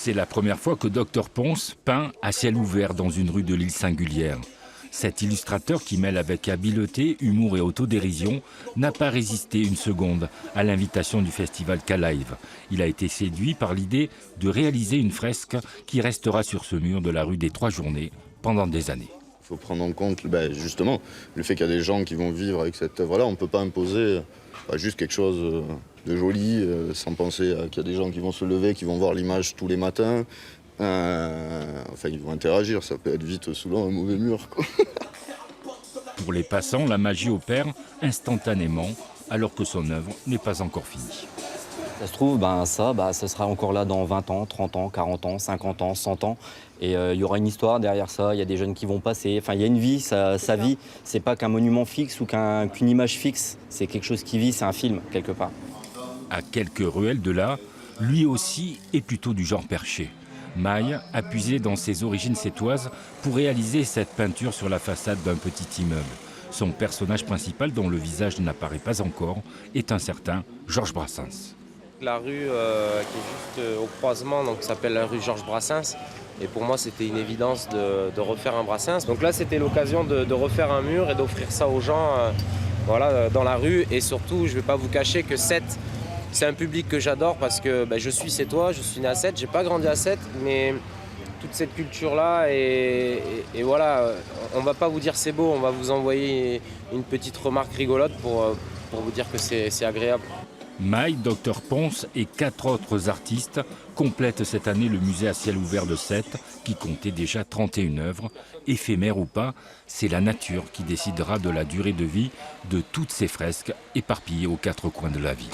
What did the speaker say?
C'est la première fois que Dr Ponce peint à ciel ouvert dans une rue de l'île Singulière. Cet illustrateur qui mêle avec habileté, humour et autodérision n'a pas résisté une seconde à l'invitation du festival Calive. Il a été séduit par l'idée de réaliser une fresque qui restera sur ce mur de la rue des Trois Journées pendant des années. Il faut prendre en compte justement le fait qu'il y a des gens qui vont vivre avec cette œuvre-là. On ne peut pas imposer juste quelque chose de joli sans penser qu'il y a des gens qui vont se lever, qui vont voir l'image tous les matins. Ils vont interagir, ça peut être vite souvent un mauvais mur, quoi. Pour les passants, la magie opère instantanément alors que son œuvre n'est pas encore finie. Ça se trouve, ça sera encore là dans 20 ans, 30 ans, 40 ans, 50 ans, 100 ans. Et il y aura une histoire derrière ça, il y a des jeunes qui vont passer. Enfin, il y a une vie, sa vie, c'est pas qu'un monument fixe ou qu'une image fixe. C'est quelque chose qui vit, c'est un film, quelque part. À quelques ruelles de là, lui aussi est plutôt du genre perché. Maille a puisé dans ses origines sétoises pour réaliser cette peinture sur la façade d'un petit immeuble. Son personnage principal, dont le visage n'apparaît pas encore, est un certain Georges Brassens. La rue qui est juste au croisement s'appelle la rue Georges Brassens. Et pour moi, c'était une évidence de refaire un Brassens. Donc là, c'était l'occasion de refaire un mur et d'offrir ça aux gens dans la rue. Et surtout, je ne vais pas vous cacher que Sète, c'est un public que j'adore parce que je suis sétois, je suis né à Sète, j'ai pas grandi à Sète, mais toute cette culture-là, et voilà, on va pas vous dire c'est beau, on va vous envoyer une petite remarque rigolote pour vous dire que c'est agréable. Maille, Dr Ponce et 4 autres artistes complètent cette année le musée à ciel ouvert de Sète, qui comptait déjà 31 œuvres. Éphémères ou pas, c'est la nature qui décidera de la durée de vie de toutes ces fresques éparpillées aux 4 coins de la ville.